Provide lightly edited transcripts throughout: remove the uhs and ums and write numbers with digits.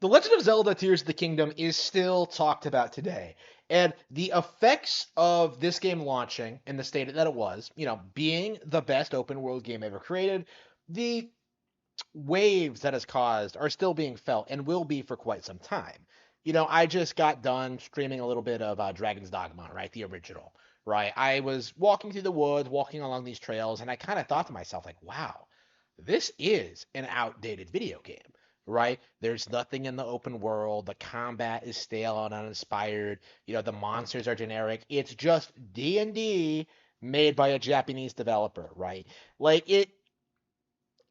The Legend of Zelda Tears of the Kingdom is still talked about today. And the effects of this game launching in the state that it was, being the best open world game ever created, the waves that has caused are still being felt and will be for quite some time. I just got done streaming a little bit of Dragon's Dogma, right? The original, right? I was walking through the woods, walking along these trails, and I kind of thought to myself, like, wow, this is an outdated video game, right? There's nothing in the open world. The combat is stale and uninspired. The monsters are generic. It's just D&D made by a Japanese developer, right? Like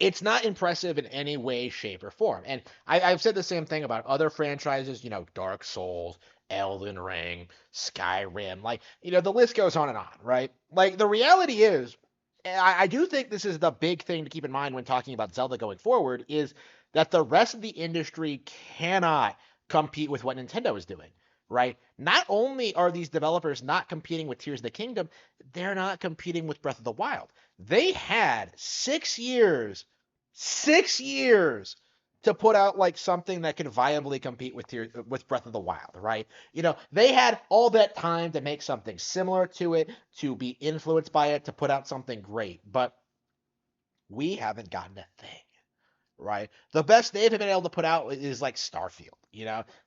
it's not impressive in any way, shape, or form. And I've said the same thing about other franchises, Dark Souls, Elden Ring, Skyrim. Like, the list goes on and on, right? Like, the reality is, I do think this is the big thing to keep in mind when talking about Zelda going forward, is that the rest of the industry cannot compete with what Nintendo is doing, right? Not only are these developers not competing with Tears of the Kingdom, they're not competing with Breath of the Wild. They had 6 years to put out like something that could viably compete with Breath of the Wild, right? They had all that time to make something similar to it, to be influenced by it, to put out something great, but we haven't gotten a thing, right? The best they've been able to put out is like Starfield,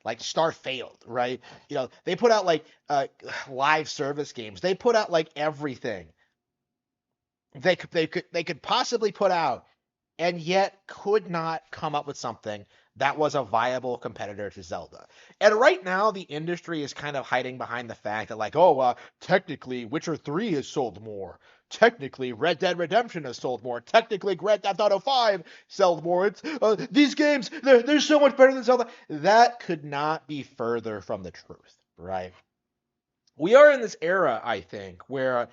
like Starfield, right? They put out like live service games. They put out like everything they could possibly put out, and yet could not come up with something that was a viable competitor to Zelda. And right now, the industry is kind of hiding behind the fact that, like, oh, technically, Witcher 3 has sold more. Technically, Red Dead Redemption has sold more. Technically, Grand Theft Auto 5 sold more. It's these games, they're so much better than Zelda. That could not be further from the truth, right? We are in this era, I think, where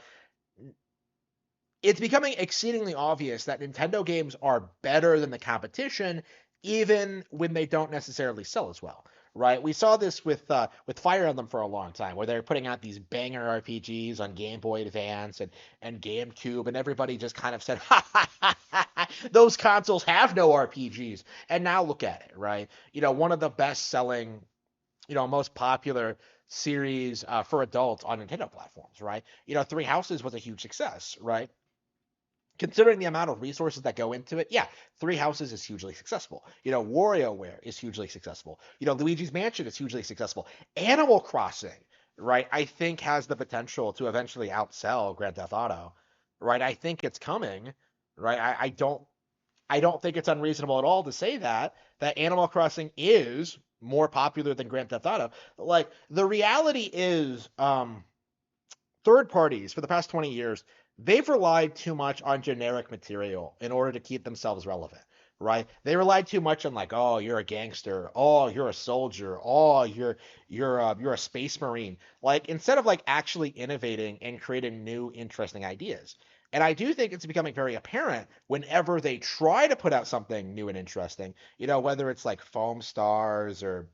it's becoming exceedingly obvious that Nintendo games are better than the competition, even when they don't necessarily sell as well. Right? We saw this with Fire Emblem for a long time, where they're putting out these banger RPGs on Game Boy Advance and GameCube, and everybody just kind of said, ha ha ha ha, those consoles have no RPGs. And now look at it, right? One of the best selling, most popular series for adults on Nintendo platforms, right? Three Houses was a huge success, right? Considering the amount of resources that go into it, yeah, Three Houses is hugely successful. WarioWare is hugely successful. Luigi's Mansion is hugely successful. Animal Crossing, right, I think has the potential to eventually outsell Grand Theft Auto, right? I think it's coming, right? I don't think it's unreasonable at all to say that Animal Crossing is more popular than Grand Theft Auto. Like, the reality is, third parties for the past 20 years, they've relied too much on generic material in order to keep themselves relevant, right? They relied too much on, like, oh, you're a gangster, oh, you're a soldier, oh, you're a space marine. Like, instead of like actually innovating and creating new interesting ideas. And I do think it's becoming very apparent whenever they try to put out something new and interesting, whether it's like Foam Stars or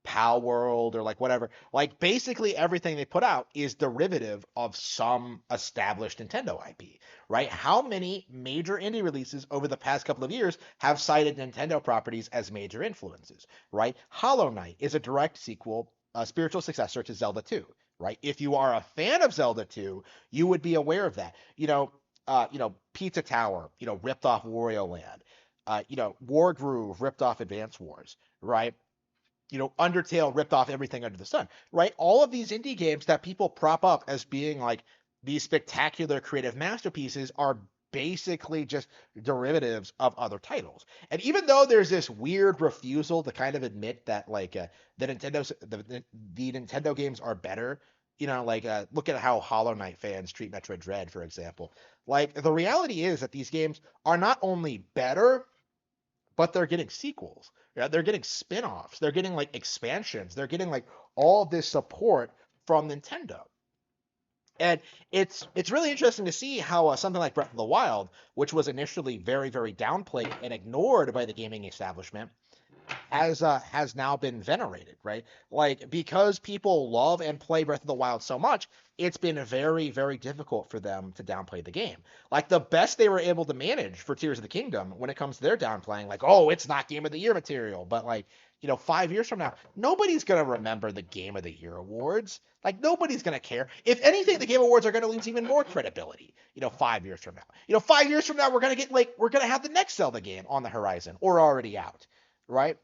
Pal World or like whatever. Like, basically everything they put out is derivative of some established Nintendo IP, right? How many major indie releases over the past couple of years have cited Nintendo properties as major influences, right? Hollow Knight is a direct sequel, a spiritual successor to Zelda 2, right? If you are a fan of Zelda 2, you would be aware of that. Pizza Tower, ripped off Wario Land. War Groove ripped off Advance Wars, right? Undertale ripped off everything under the sun, right? All of these indie games that people prop up as being like these spectacular creative masterpieces are basically just derivatives of other titles. And even though there's this weird refusal to kind of admit that like the Nintendo games are better, look at how Hollow Knight fans treat Metroid Dread, for example. Like, the reality is that these games are not only better, but they're getting sequels. Yeah, they're getting spin-offs. They're getting like expansions. They're getting like all this support from Nintendo. And it's really interesting to see how something like Breath of the Wild, which was initially very, very downplayed and ignored by the gaming establishment, has now been venerated, right? Like because people love and play Breath of the Wild so much, it's been very, very difficult for them to downplay the game. Like the best they were able to manage for Tears of the Kingdom when it comes to their downplaying, like, oh, it's not Game of the Year material, but like, 5 years from now, nobody's gonna remember the Game of the Year awards. Like nobody's gonna care. If anything, the Game Awards are gonna lose even more credibility. 5 years from now. 5 years from now, we're gonna have the next Zelda game on the horizon or already out, right?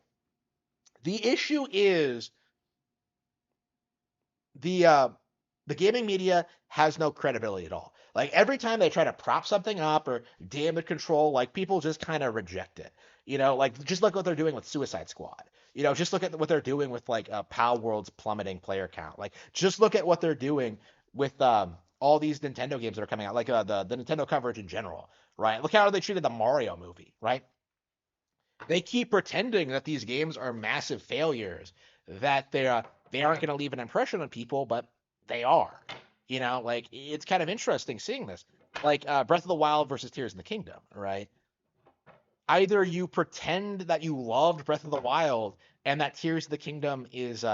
The issue is the uh, the gaming media has no credibility at all. Like every time they try to prop something up or damage control, like people just kind of reject it. Like just look what they're doing with Suicide Squad. Just look at what they're doing with like Pal World's plummeting player count. Like just look at what they're doing with all these Nintendo games that are coming out, like the Nintendo coverage in general, right? Look how they treated the Mario movie, right? They keep pretending that these games are massive failures, that they aren't going to leave an impression on people, but they are. Like it's kind of interesting seeing this, like Breath of the Wild versus Tears of the Kingdom, right? Either you pretend that you loved Breath of the Wild and that Tears of the Kingdom is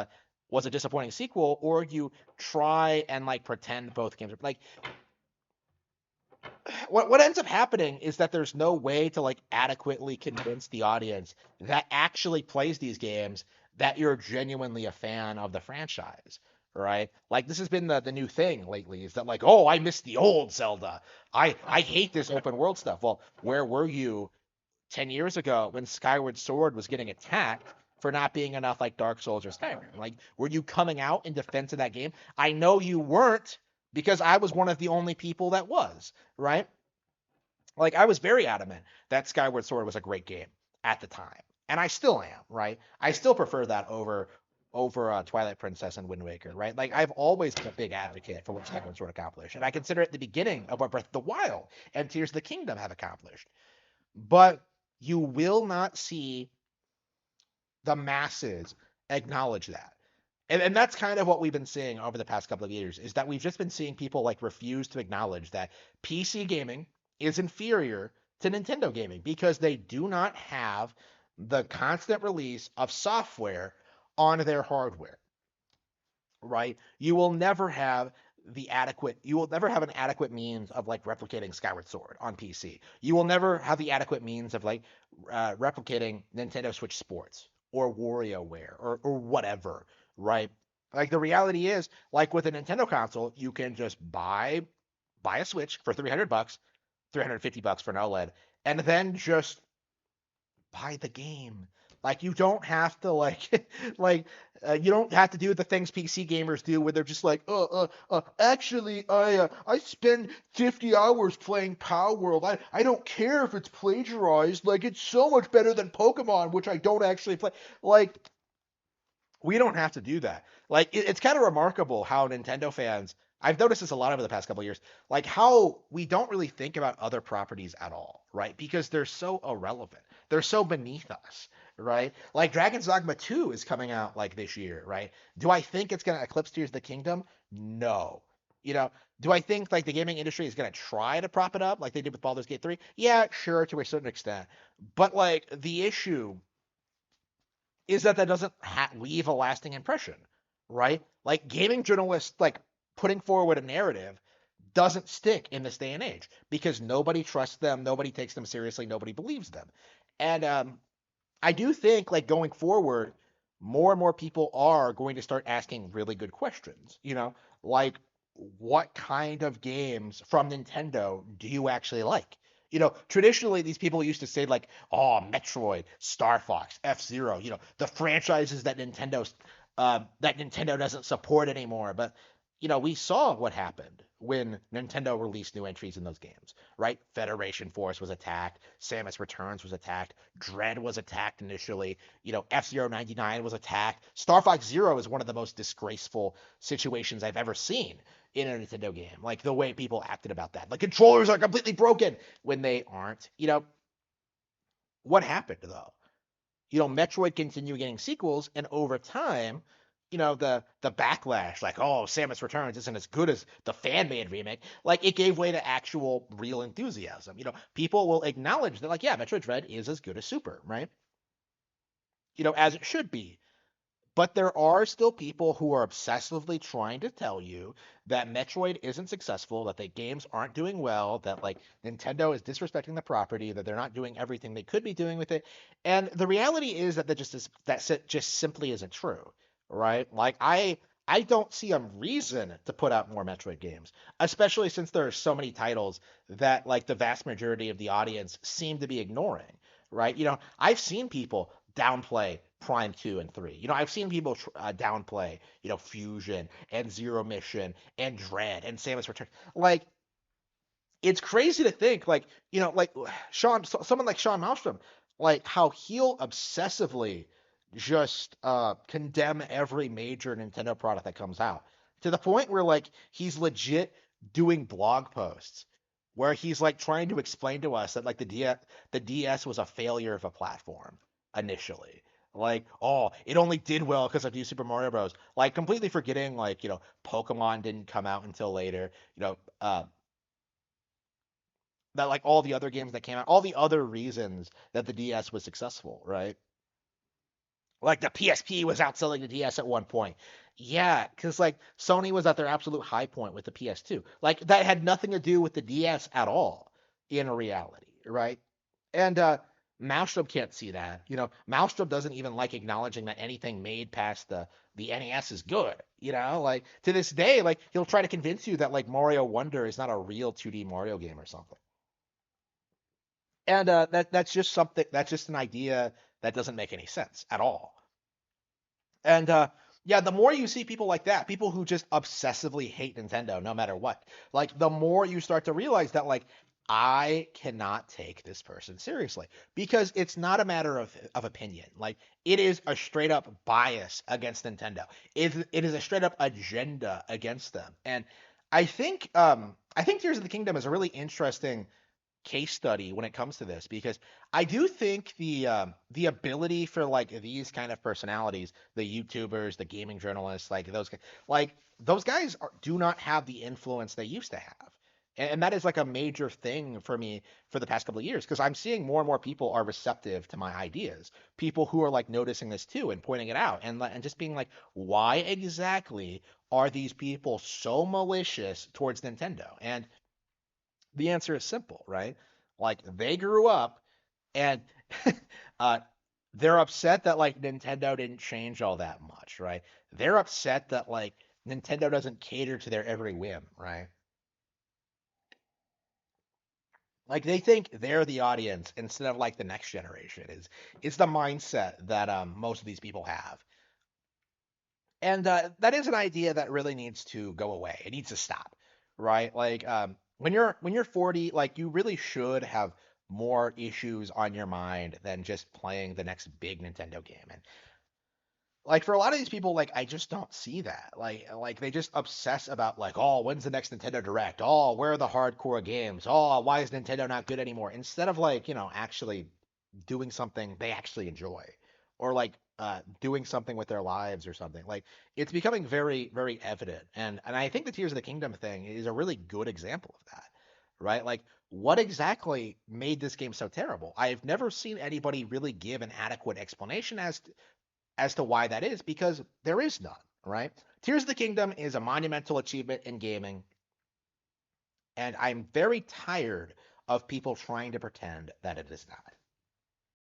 was a disappointing sequel, or you try and like pretend both games are like what ends up happening is that there's no way to like adequately convince the audience that actually plays these games that you're genuinely a fan of the franchise, right? Like this has been the new thing lately is that like, oh, I miss the old Zelda. I hate this open world stuff. Well, where were you 10 years ago when Skyward Sword was getting attacked for not being enough like Dark Souls or Skyrim? Like, were you coming out in defense of that game? I know you weren't because I was one of the only people that was, right? Like, I was very adamant that Skyward Sword was a great game at the time. And I still am, right? I still prefer that over Twilight Princess and Wind Waker, right? Like I've always been a big advocate for what Skyward Sword accomplished, and I consider it the beginning of what Breath of the Wild and Tears of the Kingdom have accomplished. But you will not see the masses acknowledge that. And that's kind of what we've been seeing over the past couple of years is that we've just been seeing people like refuse to acknowledge that PC gaming is inferior to Nintendo gaming because they do not have the constant release of software on their hardware, right? You will never have an adequate means of like replicating Skyward Sword on PC. You will never have the adequate means of like replicating Nintendo Switch Sports or WarioWare or whatever, right? Like the reality is, like with a Nintendo console, you can just buy a Switch for $300, $350 for an OLED, and then just buy the game. Like you don't have to like like you don't have to do the things PC gamers do where they're just like, actually I spend 50 hours playing Power World. I don't care if it's plagiarized. Like it's so much better than Pokemon, which I don't actually play. Like we don't have to do that. Like it's kind of remarkable how Nintendo fans. I've noticed this a lot over the past couple of years, like how we don't really think about other properties at all, right? Because they're so irrelevant. They're so beneath us, right? Like Dragon's Dogma 2 is coming out like this year, right? Do I think it's going to eclipse Tears of the Kingdom? No. You know, do I think like the gaming industry is going to try to prop it up like they did with Baldur's Gate 3? Yeah, sure, to a certain extent. But like the issue is that doesn't leave a lasting impression, right? Like gaming journalists, like putting forward a narrative doesn't stick in this day and age because nobody trusts them, nobody takes them seriously, nobody believes them. And I do think like going forward, more and more people are going to start asking really good questions. Like what kind of games from Nintendo do you actually like? Traditionally these people used to say like, oh, Metroid, Star Fox, F-Zero, the franchises that Nintendo doesn't support anymore. But we saw what happened when Nintendo released new entries in those games, right? Federation Force was attacked, Samus Returns was attacked, Dread was attacked initially, F-Zero 99 was attacked. Star Fox Zero is one of the most disgraceful situations I've ever seen in a Nintendo game. Like the way people acted about that. Like controllers are completely broken when they aren't. What happened though? Metroid continued getting sequels, and over time, the backlash, like, oh, Samus Returns isn't as good as the fan made remake, like it gave way to actual real enthusiasm. People will acknowledge that, like, yeah, Metroid Dread is as good as Super, right? as it should be. But there are still people who are obsessively trying to tell you that Metroid isn't successful, that the games aren't doing well, that like Nintendo is disrespecting the property, that they're not doing everything they could be doing with it. And the reality is that just simply isn't true, right? Like I don't see a reason to put out more Metroid games, especially since there are so many titles that like the vast majority of the audience seem to be ignoring, right? I've seen people downplay Prime 2 and 3. I've seen people downplay, Fusion and Zero Mission and Dread and Samus Return. Like, it's crazy to think, like, like someone like Sean Malmstrom, like how he'll obsessively just condemn every major Nintendo product that comes out to the point where like he's legit doing blog posts where he's like trying to explain to us that like the DS was a failure of a platform initially. Like, oh, it only did well because of New Super Mario Bros. Like, completely forgetting, like, Pokemon didn't come out until later. That like all the other games that came out, all the other reasons that the DS was successful, right? Like the PSP was outselling the DS at one point. Yeah, because like Sony was at their absolute high point with the PS2. Like that had nothing to do with the DS at all in reality, right? And Maelstrom can't see that. Maelstrom doesn't even like acknowledging that anything made past the NES is good. Like to this day, like he'll try to convince you that like Mario Wonder is not a real 2D Mario game or something. And that's just an idea that doesn't make any sense at all. And yeah, the more you see people like that, people who just obsessively hate Nintendo no matter what, like the more you start to realize that like I cannot take this person seriously because it's not a matter of opinion. Like it is a straight up bias against Nintendo. It is a straight up agenda against them. And I think Tears of the Kingdom is a really interesting case study when it comes to this because I do think the ability for like these kind of personalities, the YouTubers, the gaming journalists, like those guys do not have the influence they used to have. And that is like a major thing for me for the past couple of years because I'm seeing more and more people are receptive to my ideas. People who are like noticing this too and pointing it out and just being like, why exactly are these people so malicious towards Nintendo? And the answer is simple, right? Like they grew up and uh, they're upset that like Nintendo didn't change all that much, right? They're upset that like Nintendo doesn't cater to their every whim, right? Like they think they're the audience instead of like the next generation is the mindset that most of these people have. And that is an idea that really needs to go away. It needs to stop, right? Like when you're 40, like you really should have more issues on your mind than just playing the next big Nintendo game. And like for a lot of these people, like I just don't see that. Like they just obsess about like, oh, when's the next Nintendo Direct? Oh, where are the hardcore games? Oh, why is Nintendo not good anymore? Instead of like, actually doing something they actually enjoy or like doing something with their lives or something. Like it's becoming very, very evident. And I think the Tears of the Kingdom thing is a really good example of that, right? Like what exactly made this game so terrible? I've never seen anybody really give an adequate explanation as to why that is because there is none, right? Tears of the Kingdom is a monumental achievement in gaming, and I'm very tired of people trying to pretend that it is not.